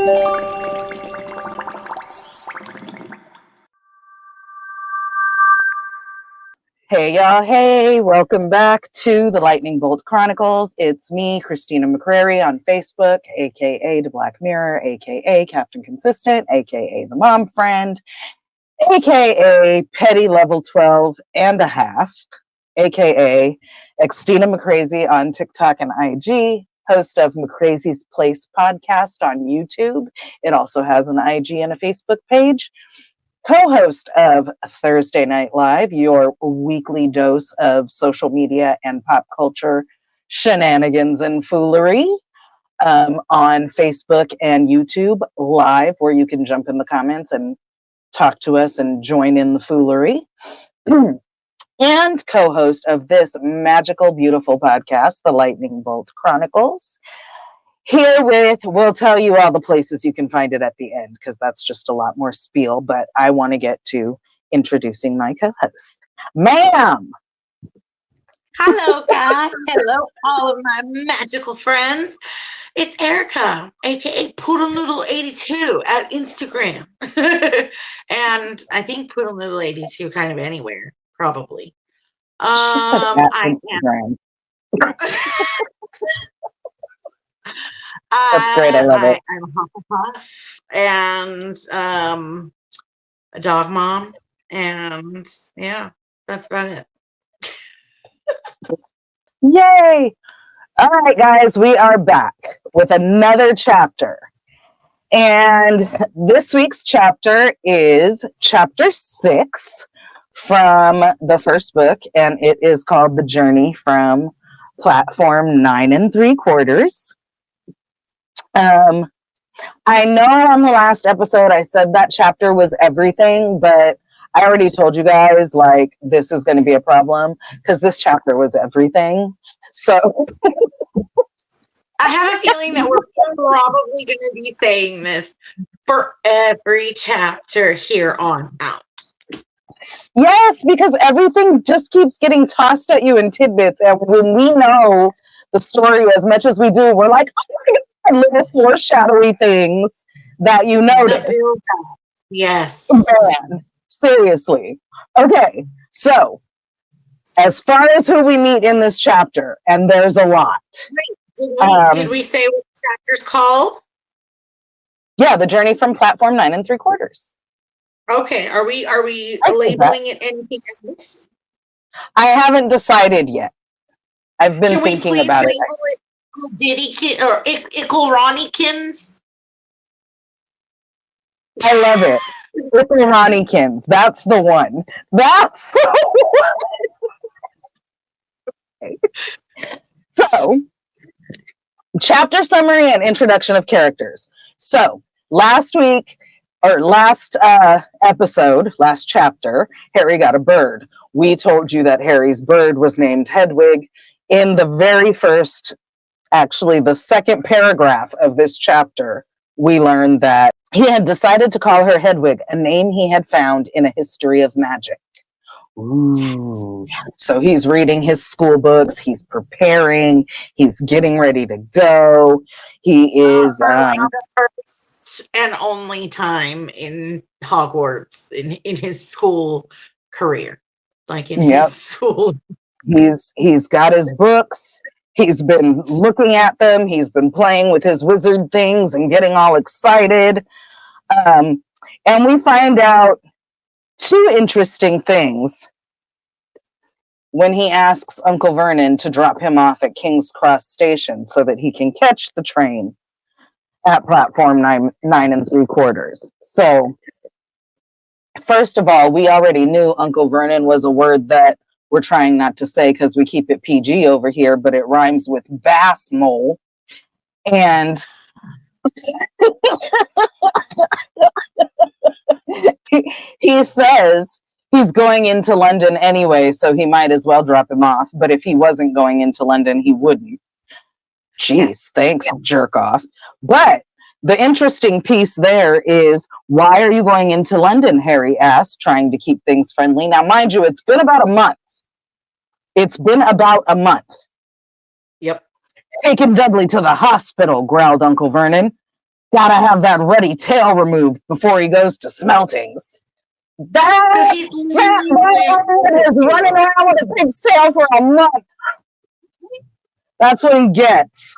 Hey y'all, hey, welcome back to the Lightning Bolt Chronicles. It's me, Christina McCrary on Facebook, aka The Black Mirror, aka Captain Consistent, aka The Mom Friend, aka Petty Level 12 and a half, aka Xtina McCrazy on TikTok and IG, host of McCrazy's Place podcast on YouTube. It also has an IG and a Facebook page. Co-host of Thursday Night Live, your weekly dose of social media and pop culture shenanigans and foolery, on Facebook and YouTube Live, where you can jump in the comments and talk to us and join in the foolery. And co-host of this magical, beautiful podcast, the Lightning Bolt Chronicles. We'll tell you all the places you can find it at the end, because that's just a lot more spiel, but I want to get to introducing my co-host. Ma'am! Hello, guys. Hello, all of my magical friends. It's Erica, aka Poodle Noodle 82 at Instagram. And I think Poodle Noodle 82 kind of anywhere, probably. She said at Instagram. That's great. I love it. I'm Hufflepuff and a dog mom. And yeah, that's about it. Yay! All right, guys, we are back with another chapter. And this week's chapter is chapter 6 from the first book, and it is called The Journey from Platform 9 3/4. I know on the last episode I said that chapter was everything, but I already told you guys, like, this is going to be a problem because this chapter was everything. So I have a feeling that we're probably going to be saying this for every chapter here on out. Yes, because everything just keeps getting tossed at you in tidbits. And when we know the story as much as we do, we're like, oh my God, little foreshadowy things that you notice. Yes. Man, seriously. Okay, so as far as who we meet in this chapter, and there's a lot. Did we say what the chapter's called? Yeah, The Journey from Platform 9 3/4. Okay, are we labeling it anything else? I haven't decided yet. I've been thinking about it. Or Ickle Ronnykins? I love it. Ickle Ronnykins. That's the one. That's the one. So, chapter summary and introduction of characters. So, last episode, last chapter, Harry got a bird. We told you that Harry's bird was named Hedwig. In the very first, actually the second paragraph of this chapter, we learned that he had decided to call her Hedwig, a name he had found in a history of magic. Ooh. So he's reading his school books, he's preparing, he's getting ready to go. He is the first and only time in Hogwarts in his school career. Like in his school. He's got his books. He's been looking at them. He's been playing with his wizard things and getting all excited. And we find out 2 interesting things when he asks Uncle Vernon to drop him off at King's Cross Station so that he can catch the train at platform 9 3/4. So, first of all, we already knew Uncle Vernon was a word that we're trying not to say because we keep it PG over here, but it rhymes with bass mole. And he says he's going into London anyway, so he might as well drop him off. But if he wasn't going into London, he wouldn't. Jeez, thanks, jerk off. But the interesting piece there is, why are you going into London? Harry asked, trying to keep things friendly. Now, mind you, it's been about a month. Yep. Taking Dudley to the hospital, growled Uncle Vernon. Gotta have that ruddy tail removed before he goes to smeltings. That fat boy is running around with a pig's tail for a month. That's what he gets.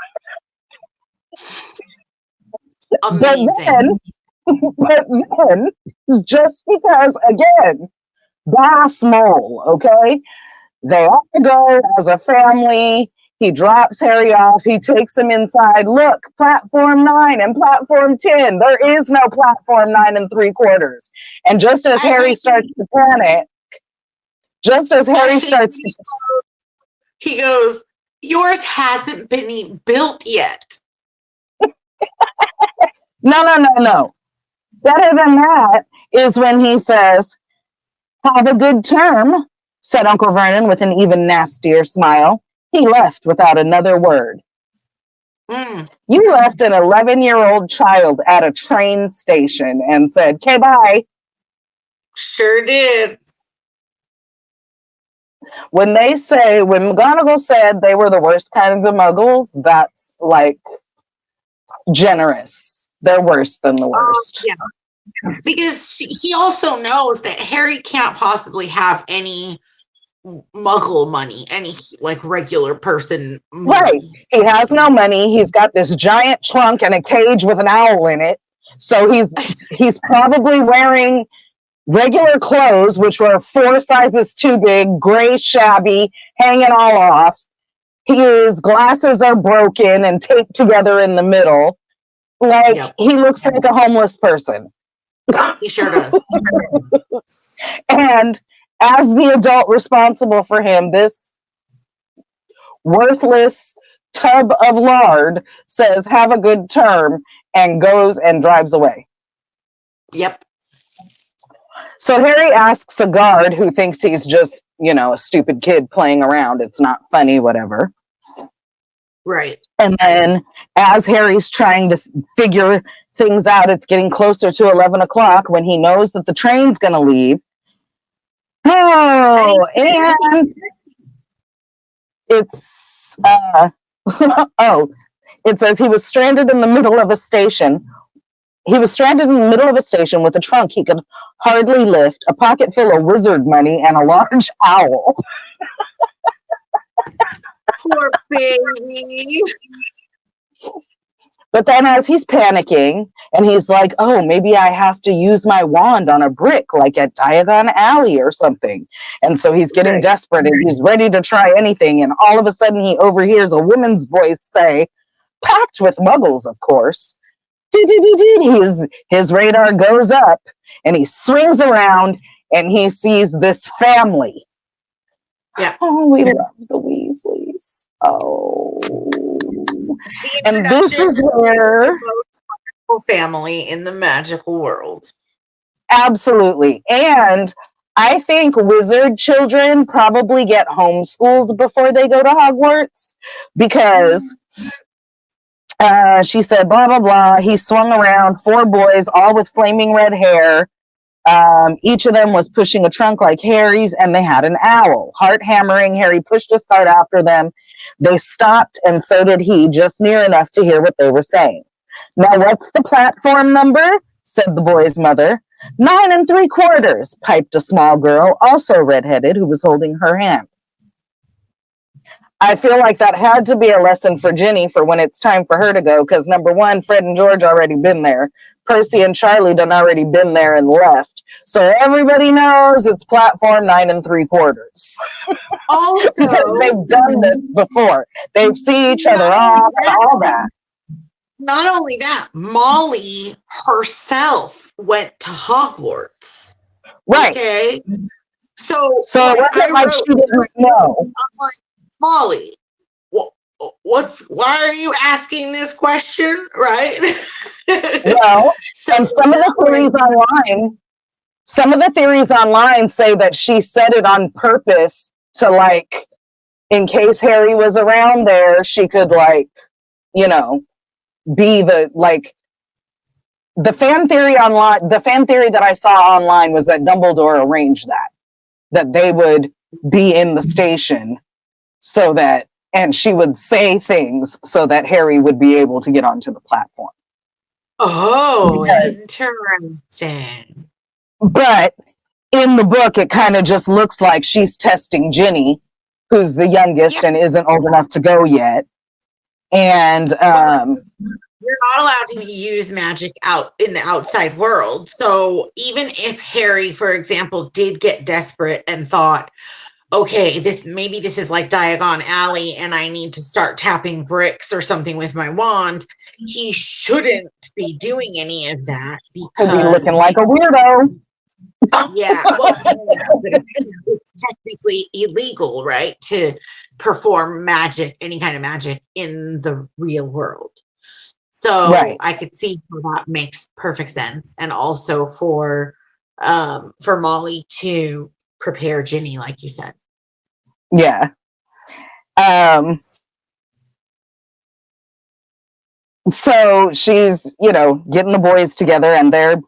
Amazing. But then, just because, again, Bass Mole, okay? They all go as a family. He drops Harry off. He takes him inside. Look, platform 9 and platform 10. There is no platform 9 3/4. And just as Harry starts to panic, he goes, yours hasn't been built yet. No. Better than that is when he says, have a good term, said Uncle Vernon with an even nastier smile. He left without another word. You left an 11-year-old child at a train station and said, okay, bye. Sure did. When McGonagall said they were the worst kinds of muggles, that's like generous. They're worse than the worst. Yeah. Because he also knows that Harry can't possibly have any muggle money, any like regular person money. Right. He has no money. He's got this giant trunk and a cage with an owl in it. So he's probably wearing regular clothes, which were 4 sizes too big, gray, shabby, hanging all off. His glasses are broken and taped together in the middle. He looks like a homeless person. He sure does. And as the adult responsible for him, this worthless tub of lard says, have a good term, and goes and drives away. Yep. So Harry asks a guard who thinks he's just, a stupid kid playing around. It's not funny, whatever. Right. And then as Harry's trying to figure things out, it's getting closer to 11 o'clock when he knows that the train's going to leave. Oh, and it's, it says he was stranded in the middle of a station. He was stranded in the middle of a station with a trunk he could hardly lift, a pocket full of wizard money, and a large owl. Poor baby. But then as he's panicking, and he's like, oh, maybe I have to use my wand on a brick, like at Diagon Alley or something. And so he's getting desperate, and he's ready to try anything. And all of a sudden he overhears a woman's voice say, packed with muggles, of course. His radar goes up, and he swings around, and he sees this family. Yeah. Oh, we love the Weasleys. Oh. And this is where family in the magical world. Absolutely. And I think wizard children probably get homeschooled before they go to Hogwarts, because she said, blah, blah, blah. He swung around, 4 boys, all with flaming red hair. Each of them was pushing a trunk like Harry's, and they had an owl. Heart hammering, Harry pushed his cart after them. They stopped, and so did he, just near enough to hear what they were saying. Now, what's the platform number? Said the boy's mother. 9 3/4, piped a small girl, also redheaded, who was holding her hand. I feel like that had to be a lesson for Ginny for when it's time for her to go, because number one, Fred and George already been there. Percy and Charlie done already been there and left. So everybody knows it's platform 9 3/4. Also, because they've done this before. They've seen each other off and all that. Not only that, Molly herself went to Hogwarts. Right. Okay. So it wasn't like she didn't know. I'm like, Molly, why are you asking this question? Right? Well, and some of the theories online say that she said it on purpose to, like, in case Harry was around there, she could, like, be the, like, the fan theory that I saw online was that Dumbledore arranged that they would be in the station so that, and she would say things so that Harry would be able to get onto the platform. Oh, Because, interesting. but in the book, it kind of just looks like she's testing Ginny, who's the Yeah. youngest and isn't old enough to go yet. And Well, you're not allowed to use magic out in the outside world. So even if Harry, for example, did get desperate and thought, okay, this is like Diagon Alley and I need to start tapping bricks or something with my wand, he shouldn't be doing any of that he'll be looking because like a weirdo. yeah, well, it's technically illegal, right, to perform magic, any kind of magic in the real world. So Right. I could see how that makes perfect sense, and also for Molly to prepare Ginny, like you said. Yeah. Um, so she's, getting the boys together and they're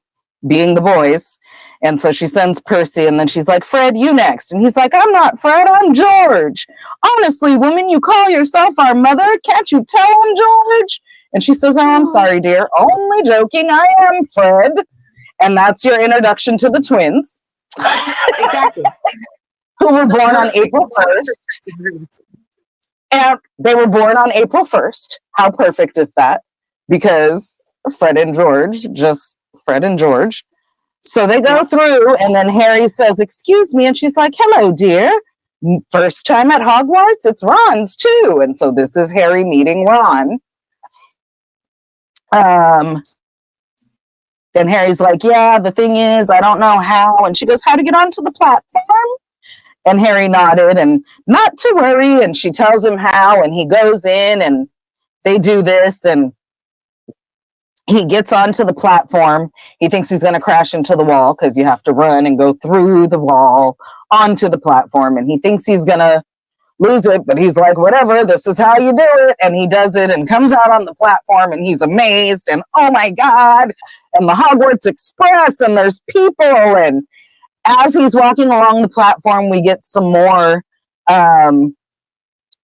being the boys. And so she sends Percy and then she's like, Fred, you next. And he's like, I'm not Fred, I'm George. Honestly, woman, you call yourself our mother. Can't you tell I'm George? And she says, oh, I'm sorry, dear. Only joking. I am Fred. And that's your introduction to the twins. Exactly. Who were The born on perfect April 1st. And they were born on April 1st. How perfect is that? Because Fred and George, just Fred and George. So they go Yep. through, and then Harry says, excuse me. And she's like, hello, dear. First time at Hogwarts? It's Ron's too. And so this is Harry meeting Ron. Then Harry's like, yeah, the thing is, I don't know how. And she goes, how to get onto the platform? And Harry nodded and not to worry. And she tells him how, and he goes in and they do this. And he gets onto the platform. He thinks he's going to crash into the wall because you have to run and go through the wall onto the platform. And he thinks he's going to lose it, but he's like, whatever, this is how you do it. And he does it and comes out on the platform and he's amazed and oh my God, and the Hogwarts Express and there's people. And as he's walking along the platform, we get some more,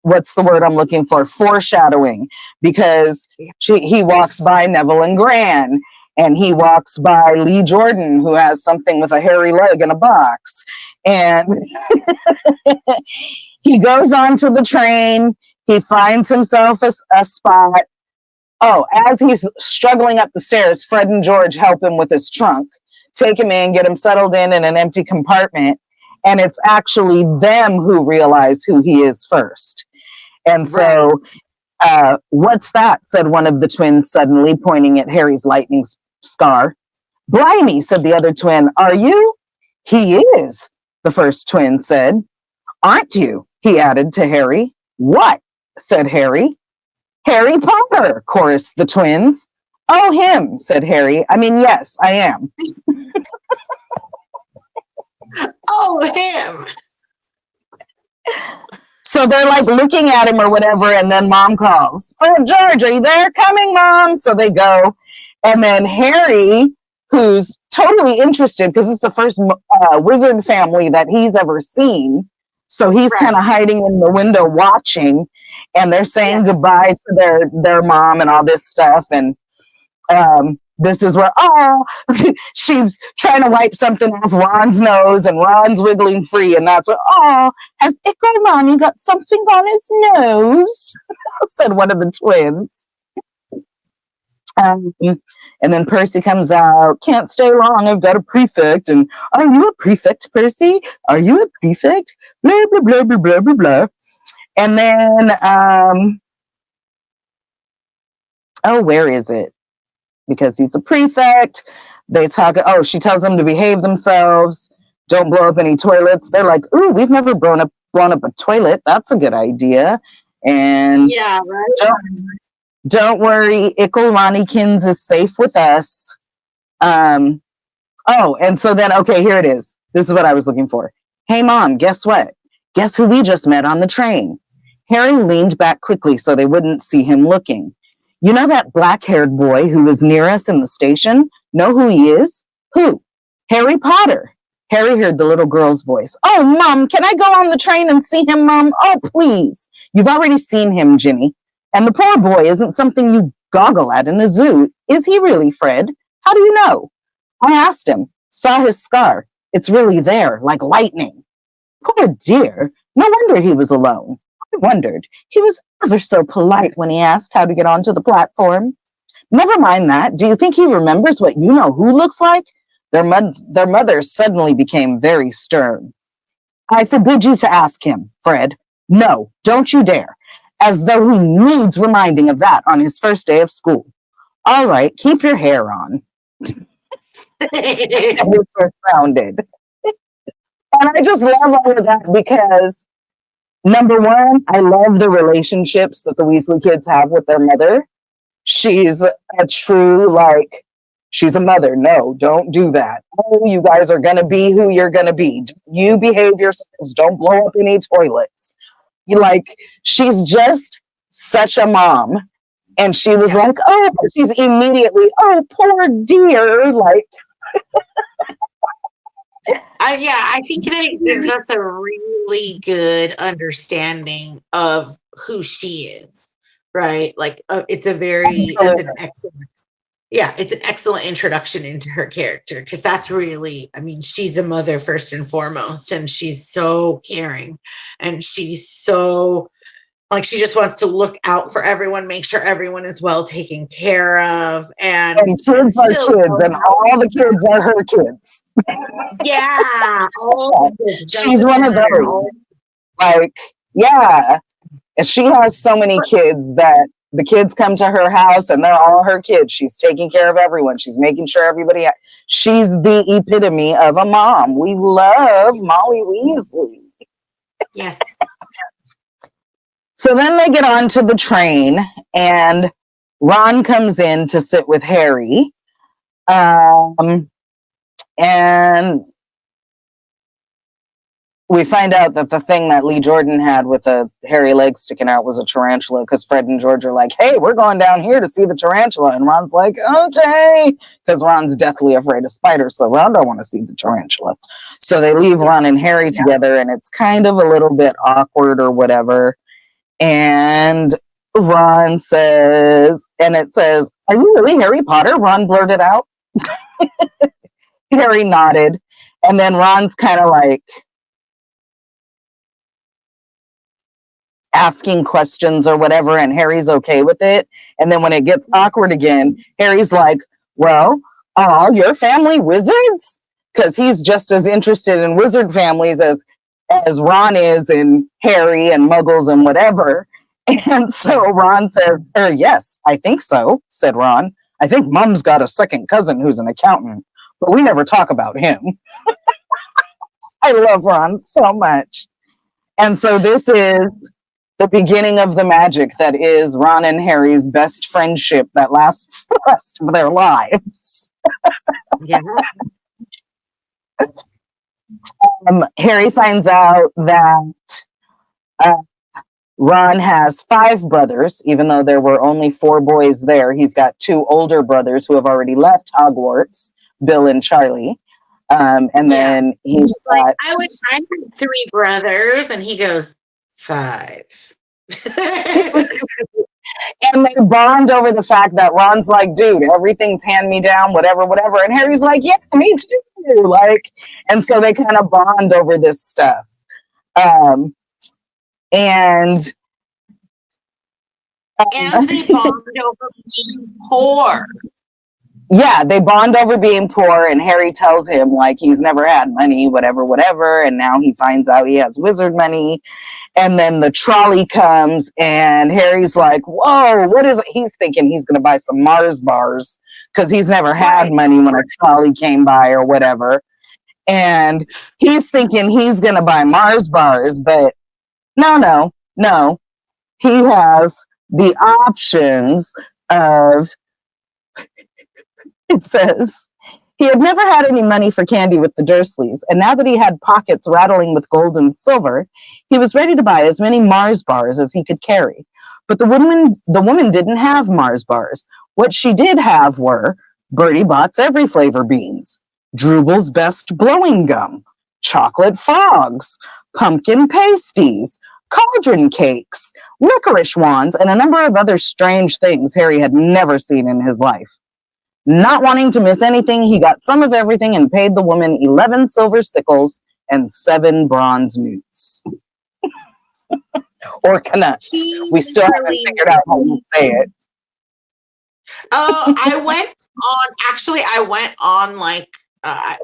what's the word I'm looking for? Foreshadowing, because he walks by Neville and Gran, and he walks by Lee Jordan, who has something with a hairy leg in a box. And he goes onto the train. He finds himself a spot. Oh, as he's struggling up the stairs, Fred and George help him with his trunk, take him in, get him settled in an empty compartment. And it's actually them who realize who he is first. And so, what's that? Said one of the twins suddenly, pointing at Harry's lightning scar. Blimey, said the other twin. Are you? He is, the first twin said. Aren't you? He added to Harry. What? Said Harry. Harry Potter, chorused the twins. Oh, him, said Harry. I mean, yes, I am. Oh, him. So they're like looking at him or whatever, and then mom calls. Oh, George, are you there? Coming, mom. So they go. And then Harry, who's totally interested because it's the first wizard family that he's ever seen. So he's kind of hiding in the window watching, and they're saying goodbye to their mom and all this stuff. And this is where, she's trying to wipe something off Ron's nose, and Ron's wiggling free. And that's where, has Ickle Ronnykins got something on his nose? Said one of the twins. And then Percy comes out, can't stay long, I've got a prefect. And are you a prefect, Percy? Are you a prefect? Blah, blah, blah, blah, blah, blah, blah. And then, where is it? Because he's a prefect. They talk, she tells them to behave themselves. Don't blow up any toilets. They're like, ooh, we've never blown up a toilet. That's a good idea. And yeah, right. Don't worry, Ickle Ronnykins is safe with us. And so then, okay, here it is. This is what I was looking for. Hey, Mom, guess what? Guess who we just met on the train? Harry leaned back quickly so they wouldn't see him looking. You know that black-haired boy who was near us in the station? Know who he is? Who? Harry Potter. Harry heard the little girl's voice. Oh, Mom, can I go on the train and see him, Mom? Oh, please. You've already seen him, Ginny. And the poor boy isn't something you goggle at in a zoo. Is he really, Fred? How do you know? I asked him. Saw his scar. It's really there, like lightning. Poor dear. No wonder he was alone. I wondered. He was ever so polite when he asked how to get onto the platform. Never mind that. Do you think he remembers what you-know-who looks like? Their mother suddenly became very stern. I forbid you to ask him, Fred. No, don't you dare. As though he needs reminding of that on his first day of school. All right, keep your hair on. This was sounded. And I just love all of that because, number one, I love the relationships that the Weasley kids have with their mother. She's a true, like, she's a mother. No, don't do that. Oh, you guys are going to be who you're going to be. You behave yourselves. Don't blow up any toilets. Like, she's just such a mom. And she was like, oh, she's immediately, oh, poor dear. Like, I think that it gives us a really good understanding of who she is, right? Like, it's an excellent, it's an excellent introduction into her character because that's really, I mean, she's a mother first and foremost, and she's so caring, and she's so like she just wants to look out for everyone, make sure everyone is well taken care of, and kids are kids, and all the kids are her kids. Yeah, all the kids. She's one of those. Like, yeah, and she has so many kids that the kids come to her house and they're all her kids. She's taking care of everyone. She's making sure everybody. She's the epitome of a mom. We love Molly Weasley. Yes. So then they get onto the train, and Ron comes in to sit with Harry. And we find out that the thing that Lee Jordan had with a hairy leg sticking out was a tarantula, because Fred and George are like, hey, we're going down here to see the tarantula. And Ron's like, okay, because Ron's deathly afraid of spiders, so Ron don't want to see the tarantula. So they leave Ron and Harry together, and it's kind of a little bit awkward or whatever. And Ron says, and it says, are you really Harry Potter? Ron blurted out. Harry nodded. And then Ron's kind of like asking questions or whatever, and Harry's okay with it. And then when it gets awkward again, Harry's like, well, are all your family wizards? Because he's just as interested in wizard families as Ron is in Harry and Muggles and whatever. And so Ron says, yes, I think so, said Ron. I think Mom's got a second cousin who's an accountant, but we never talk about him. I love Ron so much. And so this is the beginning of the magic that is Ron and Harry's best friendship that lasts the rest of their lives. Yeah. Harry finds out that Ron has 5 brothers, even though there were only 4 boys there. He's got 2 older brothers who have already left Hogwarts, Bill and Charlie. And then he's like, I wish I had 3 brothers. And he goes, 5. And they bond over the fact that Ron's like, dude, everything's hand me down, whatever. And Harry's like, yeah, me too. Like, and so they kind of bond over this stuff. And they bond over being poor. Yeah, they bond over being poor, and Harry tells him, like, he's never had money, whatever, and now he finds out he has wizard money. And then the trolley comes, and Harry's like, whoa, what is it? He's thinking he's going to buy some Mars bars, because he's never had money when a trolley came by or whatever. And he's thinking he's going to buy Mars bars, but no. He has the options of... It says, he had never had any money for candy with the Dursleys, and now that he had pockets rattling with gold and silver, he was ready to buy as many Mars bars as he could carry. But the woman didn't have Mars bars. What she did have were Bertie Bott's Every Flavor beans, Drooble's Best Blowing Gum, chocolate frogs, pumpkin pasties, cauldron cakes, licorice wands, and a number of other strange things Harry had never seen in his life. Not wanting to miss anything, he got some of everything and paid the woman 11 silver sickles and 7 bronze newts. Or knuts. We still haven't figured out how you say it. Oh, I went on like, I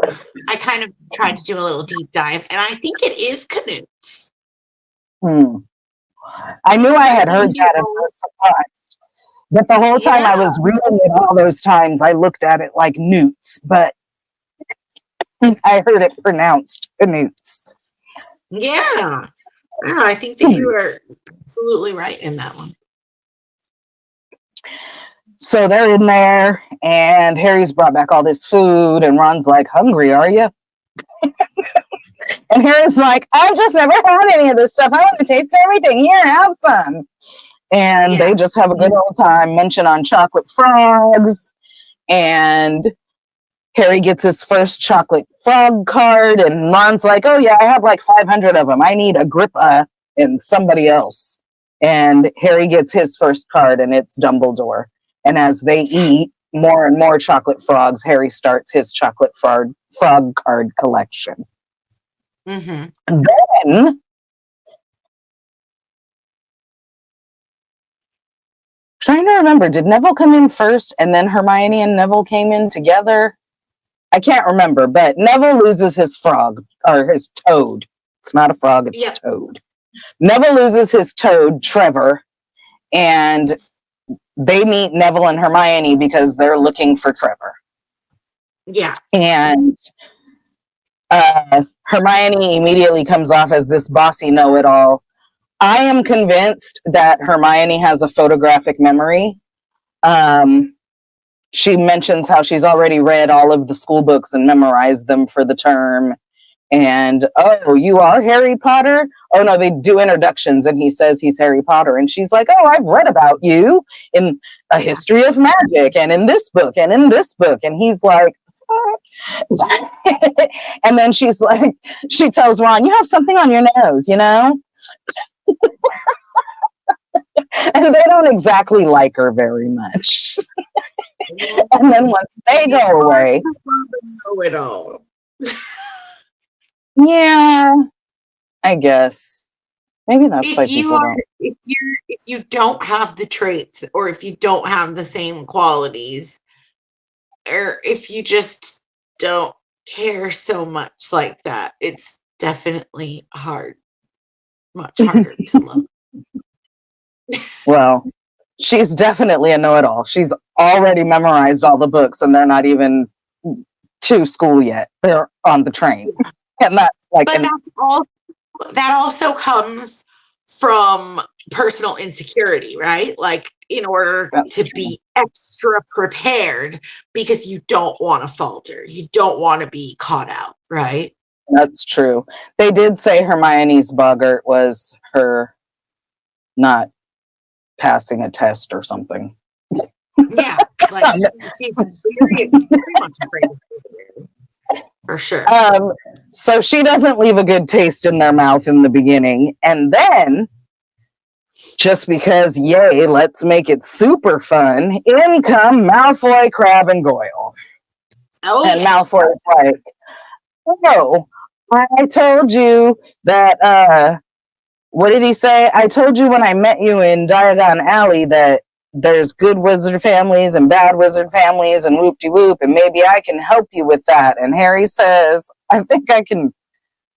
kind of tried to do a little deep dive, and I think it is canoe. I knew I had heard that and I was surprised. But the whole time I was reading it, all those times I looked at it like newts, but I heard it pronounced newts. Yeah. I think that you are absolutely right in that one. So they're in there, and Harry's brought back all this food, and Ron's like, hungry, are you? And Harry's like, I've just never had any of this stuff. I want to taste everything. Here, have some. And they just have a good old time munching on chocolate frogs. And Harry gets his first chocolate frog card, and Ron's like, oh yeah, I have like 500 of them. I need Agrippa and somebody else. And Harry gets his first card, and it's Dumbledore. And as they eat more and more chocolate frogs, Harry starts his chocolate frog card collection. Mm-hmm. Then, trying to remember, did Neville come in first and then Hermione and Neville came in together? I can't remember, but Neville loses his frog, or his toad. It's not a frog, it's a toad. Neville loses his toad, Trevor, and they meet Neville and Hermione because they're looking for Trevor. Yeah. And Hermione immediately comes off as this bossy know-it-all. I am convinced that Hermione has a photographic memory. She mentions how she's already read all of the school books and memorized them for the term. And, oh, you are Harry Potter? Oh, no, they do introductions, and he says he's Harry Potter. And she's like, oh, I've read about you in A History of Magic and in this book and in this book. And he's like, and then she's like, she tells Ron, you have something on your nose, you know? And they don't exactly like her very much. And then once they go away, know it all. Yeah, I guess. Maybe that's why people don't. If you don't have the traits, or if you don't have the same qualities, or if you just don't care so much like that, it's definitely hard. Much harder to love. Well, she's definitely a know-it-all. She's already memorized all the books, and they're not even to school yet. They're on the train. And that's like, but that also comes from personal insecurity, right? Like, in order to be extra prepared, because you don't want to falter, you don't want to be caught out, right? That's true. They did say Hermione's boggart was her not passing a test or something. Yeah, like she's very much afraid of it. For sure. So she doesn't leave a good taste in their mouth in the beginning. And then, just because, yay, let's make it super fun, in come Malfoy, Crabbe, and Goyle. Oh, and Malfoy's like, oh, I told you that, what did he say? I told you when I met you in Diagon Alley that there's good wizard families and bad wizard families and whoop-de-whoop, and maybe I can help you with that. And Harry says, I think I can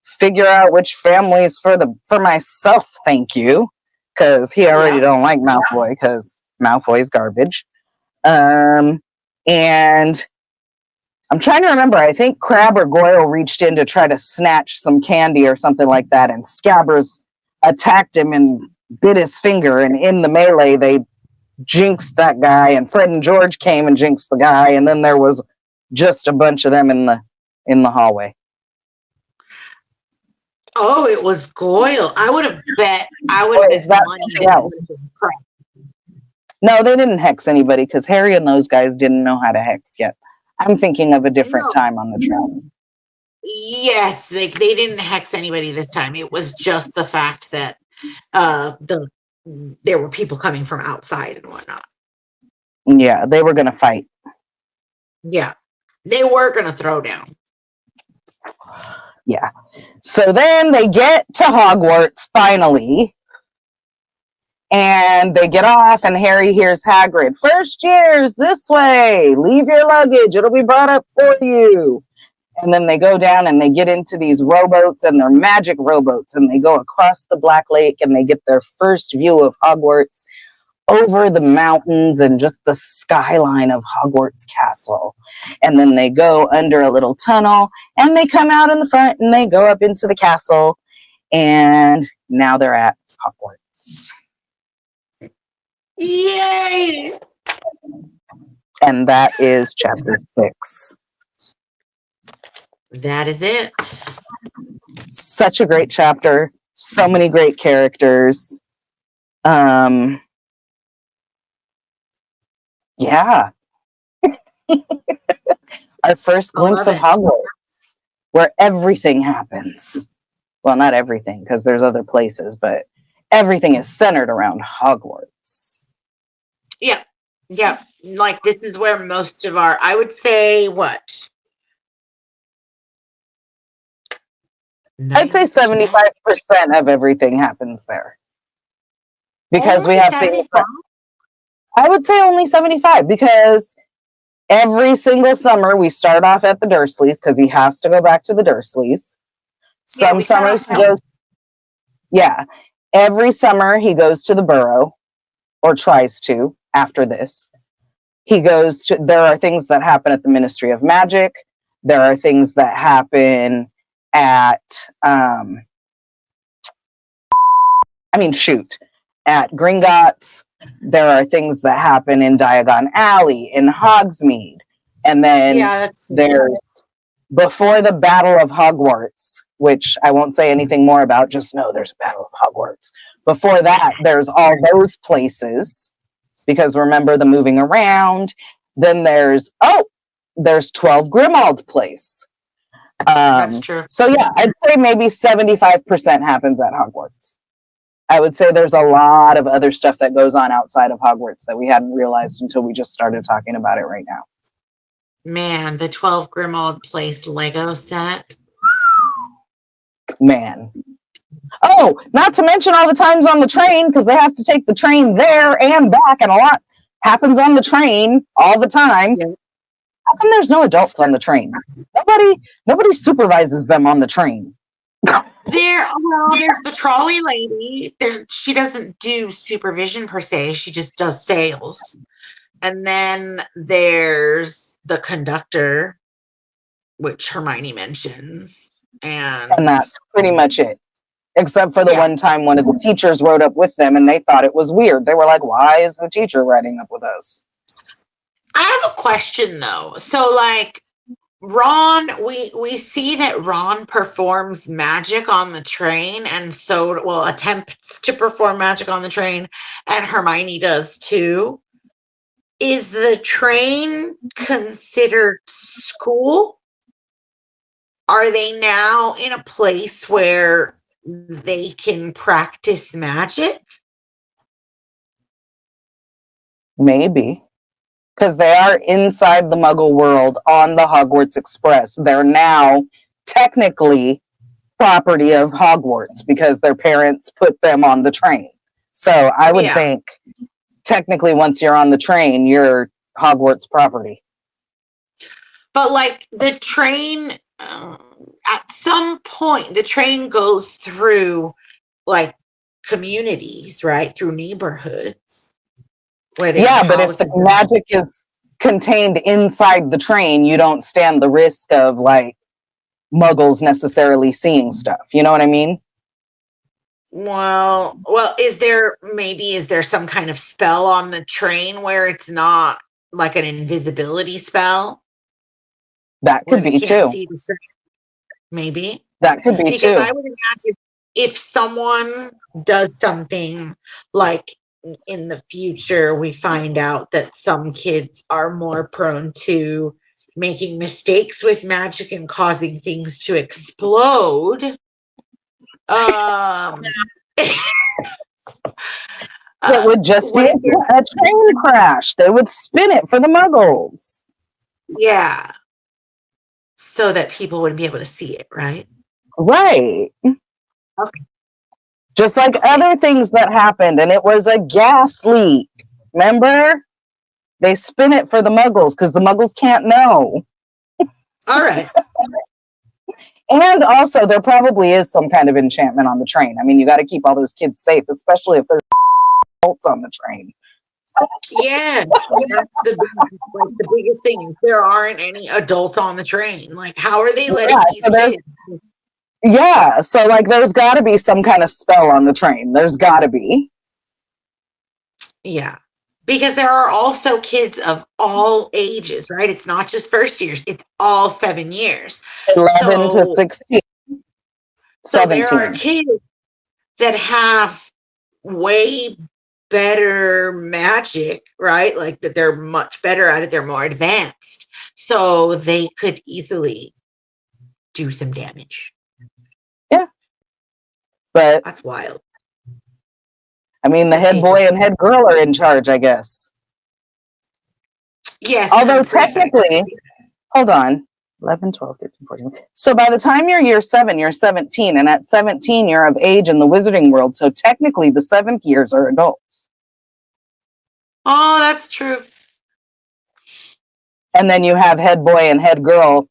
figure out which families for myself, thank you. Because he already don't like Malfoy, because Malfoy's garbage. And I'm trying to remember, I think Crabbe or Goyle reached in to try to snatch some candy or something like that, and Scabbers attacked him and bit his finger, and in the melee, they jinxed that guy, and Fred and George came and jinxed the guy, and then there was just a bunch of them in the hallway. Oh, it was Goyle. I would have bet money else? No, they didn't hex anybody because Harry and those guys didn't know how to hex yet. I'm thinking of a different time on the train. Yes, they didn't hex anybody this time. It was just the fact that there were people coming from outside and whatnot. Yeah, they were going to fight. Yeah, they were going to throw down. Yeah. So then they get to Hogwarts finally. And they get off, and Harry hears Hagrid, "First years, this way. Leave your luggage. It'll be brought up for you." And then they go down and they get into these rowboats, and they're magic rowboats, and they go across the Black Lake, and they get their first view of Hogwarts over the mountains and just the skyline of Hogwarts Castle. And then they go under a little tunnel, and they come out in the front, and they go up into the castle, and now they're at Hogwarts. Yay! And that is chapter 6. That is it. Such a great chapter. So many great characters. Yeah. Our first glimpse of Hogwarts, where everything happens. Well, not everything, because there's other places, but everything is centered around Hogwarts. Yeah. Yeah. Like, this is where most of our, I would say, what? I'd say 75% of everything happens there. Because only we have 75? things. I would say only 75, because every single summer we start off at the Dursleys, because he has to go back to the Dursleys. Some summers he goes. Yeah. Every summer he goes to the Burrow, or tries to, after this. He goes to, there are things that happen at the Ministry of Magic. There are things that happen at, at Gringotts. There are things that happen in Diagon Alley, in Hogsmeade. And then there's, before the Battle of Hogwarts, which I won't say anything more about, just know there's a Battle of Hogwarts. Before that, there's all those places, because remember the moving around. Then there's 12 Grimmauld Place. That's true. So yeah, I'd say maybe 75% happens at Hogwarts. I would say there's a lot of other stuff that goes on outside of Hogwarts that we hadn't realized until we just started talking about it right now. Man, the 12 Grimmauld Place Lego set. Man. Oh, not to mention all the times on the train, because they have to take the train there and back, and a lot happens on the train all the time. Yeah. How come there's no adults on the train? Nobody supervises them on the train. There's the trolley lady. She doesn't do supervision per se. She just does sales. And then there's the conductor, which Hermione mentions. And that's pretty much it. Except for the one time one of the teachers rode up with them, and they thought it was weird. They were like, "Why is the teacher riding up with us?" I have a question, though. So, like, Ron, we see that Ron performs magic on the train, and attempts to perform magic on the train, and Hermione does too. Is the train considered school? Are they now in a place where they can practice magic? Maybe. Because they are inside the Muggle world on the Hogwarts Express. They're now technically property of Hogwarts because their parents put them on the train. So I would think technically once you're on the train, you're Hogwarts property. But like the train, at some point, the train goes through like communities, right? Through neighborhoods. But if the magic is contained inside the train, you don't stand the risk of like Muggles necessarily seeing stuff. You know what I mean? Well, is there some kind of spell on the train where it's not like an invisibility spell? That could be too. Maybe. That could be too. Because I would imagine if someone does something like in the future, we find out that some kids are more prone to making mistakes with magic and causing things to explode. It would just be What if there's a train crash. They would spin it for the muggles. yeah, so that people wouldn't be able to see it, right? Right. Okay. Just like Okay. other things that happened, and it was a gas leak. Remember? They spin it for the muggles because the muggles can't know. All right. And also, there probably is some kind of enchantment on the train. I mean, you got to keep all those kids safe, especially if there's adults on the train. Yes, that's the biggest thing. Is there aren't any adults on the train. Like, how are they letting these kids? Yeah, so like there's got to be some kind of spell on the train. There's got to be. Yeah, because there are also kids of all ages, right? It's not just first years; it's all 7 years. 11 to 16, So there are 17. kids that have way better magic, right? Like that they're much better at it, they're more advanced. So they could easily do some damage. Yeah. But That's wild. I mean, the That head they boy just and head girl are in charge, I guess. yes, Although the prefect. technically, hold on, 11, 12, 13, 14. So by the time you're year 7, you're 17. And at 17, you're of age in the wizarding world. So technically, the 7th years are adults. Oh, that's true. And then you have head boy and head girl.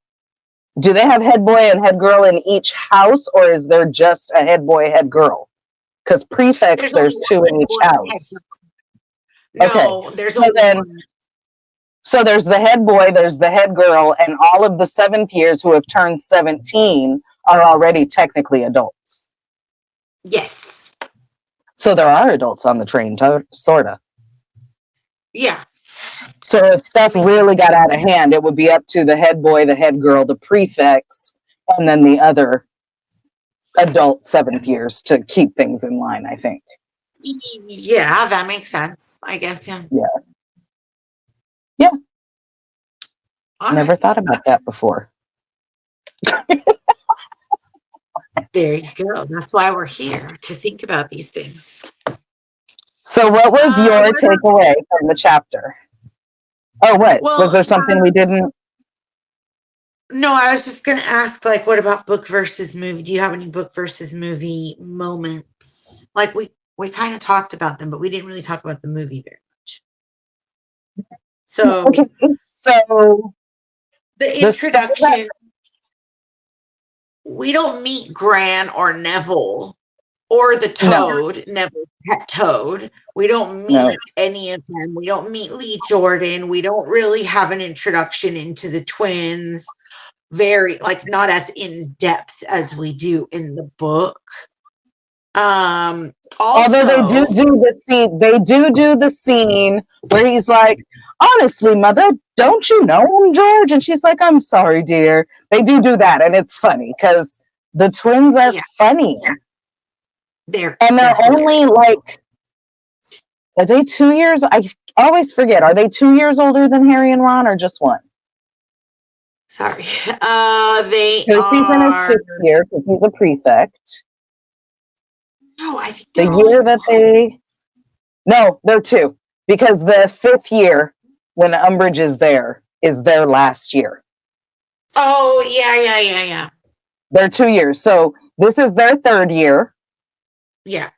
Do they have head boy and head girl in each house, or is there just a head boy, head girl? Because prefects, there's 2 in each house. No, there's So only then, one. so there's the head boy, there's the head girl, and all of the 7th years who have turned 17 are already technically adults. Yes. So there are adults on the train, sort of. Yeah. So if stuff really got out of hand, it would be up to the head boy, the head girl, the prefects, and then the other adult 7th years to keep things in line, I think. Yeah, that makes sense. I guess, yeah. Yeah. Yeah. All Never right. thought about that before. There you go. That's why we're here, to think about these things. So what was your What about, takeaway from the chapter? Oh, what? Was well, there something we didn't? no, I was just going to ask, like, what about book versus movie? Do you have any book versus movie moments? Like, we kind of talked about them, but we didn't really talk about the movie very much. So, Okay, so the the spell that, introduction, we don't meet Gran or Neville or the no, Toad, Neville's pet Toad. We don't no. meet any of them. We don't meet Lee Jordan. We don't really have an introduction into the twins. Very, like, not as in depth as we do in the book. Although they do Also, do the scene where he's like, honestly, mother, don't you know him, George? And she's like, I'm sorry, dear. They do that, and it's funny because the twins are yeah, funny, they're and they're only hilarious. like, are they 2 years? I always forget. Are they 2 years older than Harry and Ron, or just one? Sorry. They Percy's in his are 5th year because he's a prefect. no, I think The they're only year that one. no, they're 2 because the 5th year when Umbridge is there is their last year. Oh, yeah. They're 2 years. So this is their 3rd year. Yeah.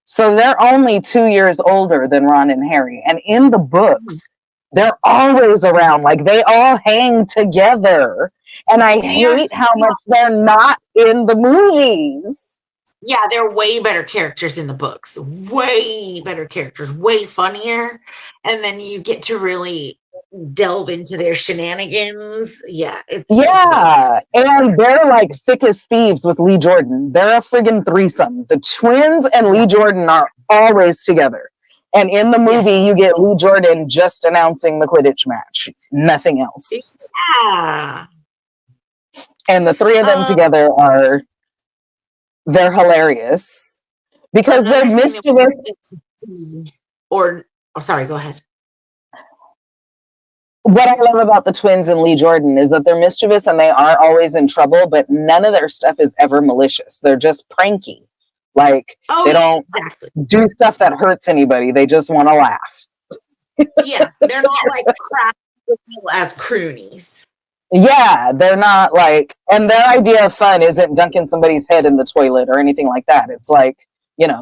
So they're only 2 years older than Ron and Harry. And in the books, they're always around. Like they all hang together. And I They are hate how so, much they're not in the movies. yeah, they're way better characters in the books. Way better characters, way funnier. And then you get to really delve into their shenanigans. Yeah, it's way better. Yeah, and they're like thick as thieves with Lee Jordan. They're a friggin' threesome. The twins and Yeah. Lee Jordan are always together. And in the movie, Yes. you get Lee Jordan just announcing the Quidditch match, nothing else. Yeah. And the 3 of them together they're hilarious because they're Another thing that we mischievous. don't get to see, or oh, sorry, go ahead. What I love about the twins and Lee Jordan is that they're mischievous and they are always in trouble, but none of their stuff is ever malicious. They're just pranky. Like, Oh they yeah, don't exactly. do stuff that hurts anybody. They just want to laugh. Yeah, they're not like crap as croonies. Yeah, they're not like, and their idea of fun isn't dunking somebody's head in the toilet or anything like that. It's like,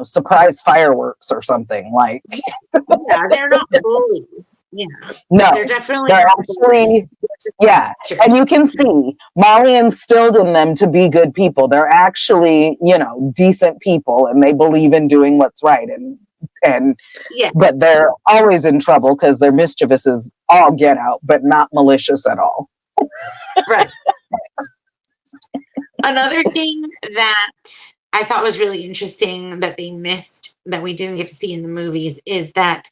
surprise fireworks or something. Like, Yeah, they're not bullies. Yeah, no, they're definitely they're not bullies. actually, They're just yeah. And you monsters. can see Molly instilled in them to be good people. They're actually, decent people, and they believe in doing what's right. And, Yeah, but they're always in trouble because they're mischievous as all get out, but not malicious at all. right. Another thing that I thought was really interesting that they missed that we didn't get to see in the movies is that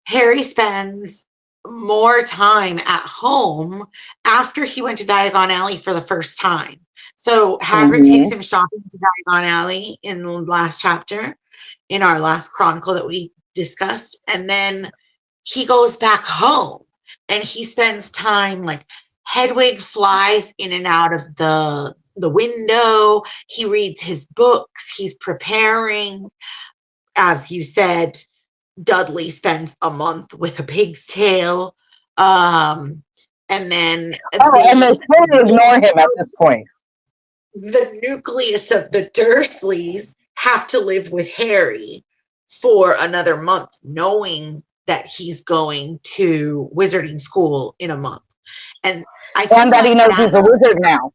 Harry spends more time at home after he went to Diagon Alley for the first time. So Hagrid takes Mm-hmm. him shopping to Diagon Alley in the last chapter, in our last chronicle that we discussed, and then he goes back home and he spends time like Hedwig flies in and out of the window. He reads his books. He's preparing. As you said, Dudley spends a month with a pig's tail. And then Oh, and they totally ignore him at this point. the nucleus of the Dursleys have to live with Harry for another month, knowing that he's going to wizarding school in a month. And I And feel that he like knows that, he's a wizard now.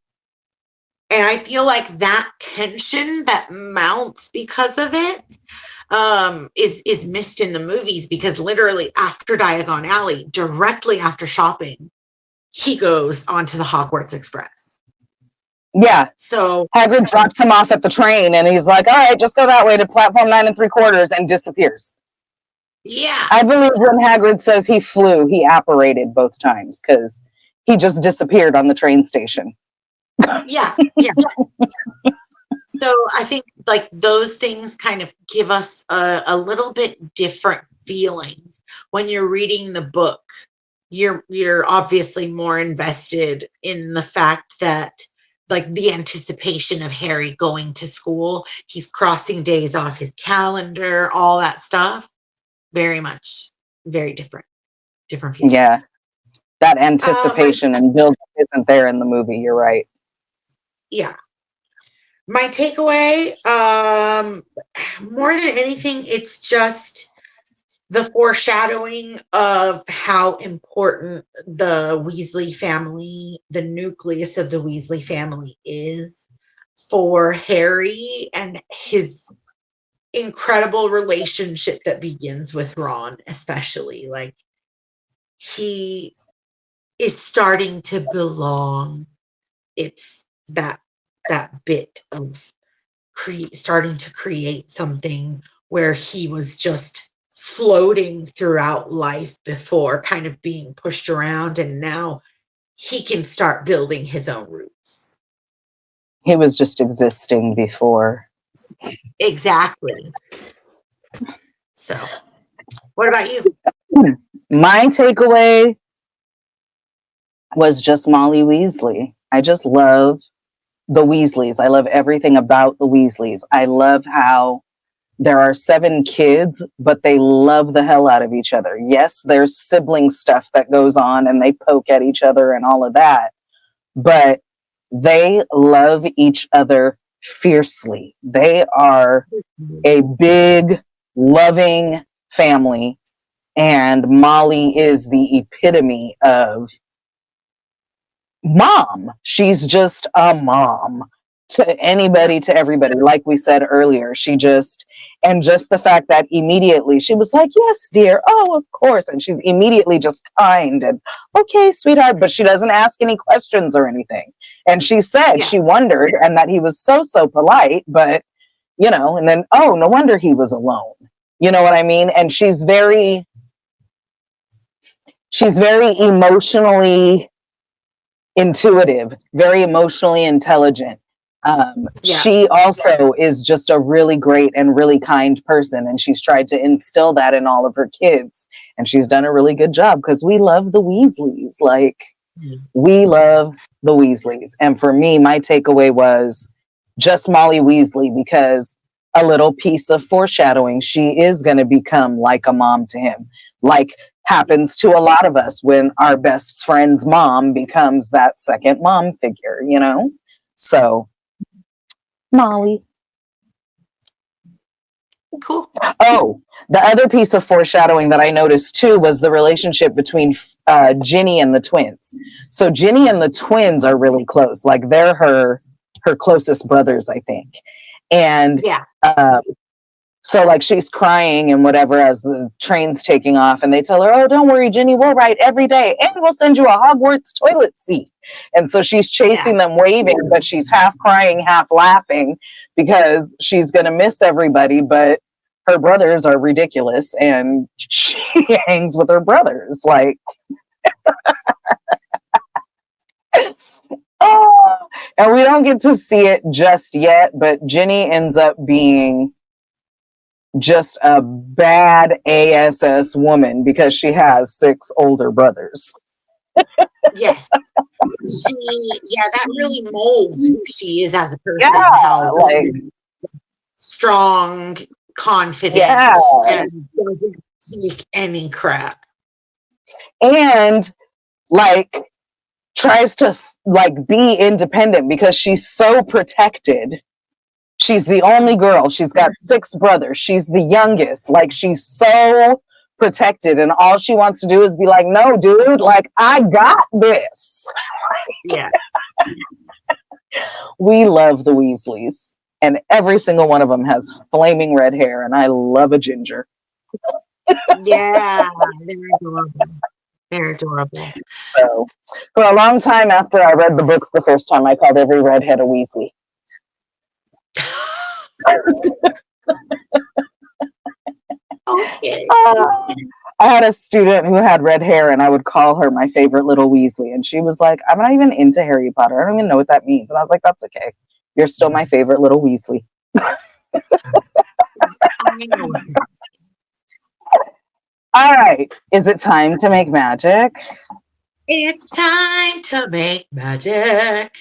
and I feel like that tension that mounts because of it is missed in the movies, because literally after Diagon Alley, directly after shopping, he goes onto the Hogwarts Express. Yeah. So Hagrid drops him off at the train and he's like, all right, just go that way to platform 9 3/4 and disappears. yeah, I believe when Hagrid says he flew, he apparated both times because he just disappeared on the train station. yeah. So I think like those things kind of give us a little bit different feeling when you're reading the book. You're obviously more invested in the fact that like the anticipation of Harry going to school, he's crossing days off his calendar, all that stuff. Very much, very different feeling. Yeah. That My anticipation and build isn't there in the movie. You're right. yeah. My takeaway, more than anything, it's just the foreshadowing of how important the Weasley family, the nucleus of the Weasley family, is for Harry and his incredible relationship that begins with Ron, especially. Like, he is starting to belong. It's that bit of starting to create something where he was just floating throughout life before, kind of being pushed around, and now he can start building his own roots. He was just existing before. Exactly. So, what about you? My takeaway was just Molly Weasley. I just love the Weasleys. I love everything about the Weasleys. I love how there are 7 kids, but they love the hell out of each other. Yes, there's sibling stuff that goes on and they poke at each other and all of that, but they love each other fiercely. They are a big, loving family, and Molly is the epitome of mom. She's just a mom to anybody, to everybody. Like we said earlier, and just the fact that immediately she was like, yes, dear. Oh, of course. And she's immediately just kind and okay, sweetheart. But she doesn't ask any questions or anything. And she said she wondered and that he was so polite, but and then, oh, no wonder he was alone. You know what I mean? And she's very emotionally intuitive, very emotionally intelligent. She also is just a really great and really kind person, and she's tried to instill that in all of her kids, and she's done a really good job because we love the Weasleys. Like, we love the Weasleys. And for me, my takeaway was just Molly Weasley, because a little piece of foreshadowing. She is going to become like a mom to him, like happens to a lot of us when our best friend's mom becomes that second mom figure, you know? So, Molly. Cool. Oh, the other piece of foreshadowing that I noticed too was the relationship between Ginny and the twins. So Ginny and the twins are really close. Like they're her closest brothers, I think. And Yeah. so like she's crying and whatever as the train's taking off, and they tell her, "Oh, don't worry, Ginny, we'll ride every day, and we'll send you a Hogwarts toilet seat." And so she's chasing them, waving, but she's half crying, half laughing because she's gonna miss everybody, but her brothers are ridiculous, and she hangs with her brothers. Like, oh, and we don't get to see it just yet, but Ginny ends up being just a bad ASS woman because she has 6 older brothers. Yes. That really molds who she is as a person. Yeah, How like, strong, confident, yeah. and doesn't take any crap. And like tries to like be independent because she's so protected. She's the only girl. She's got 6 brothers. She's the youngest. Like she's so protected, and all she wants to do is be like, "No, dude, like I got this." Yeah. We love the Weasleys, and every single one of them has flaming red hair, and I love a ginger. Yeah, they're adorable. They're adorable. So, for a long time after I read the books the first time, I called every redhead a Weasley. Okay. I had a student who had red hair, and I would call her my favorite little Weasley, and she was like, "I'm not even into Harry Potter. I don't even know what that means." And I was like, "That's okay. You're still my favorite little Weasley." All right. Is it time to make magic? It's time to make magic.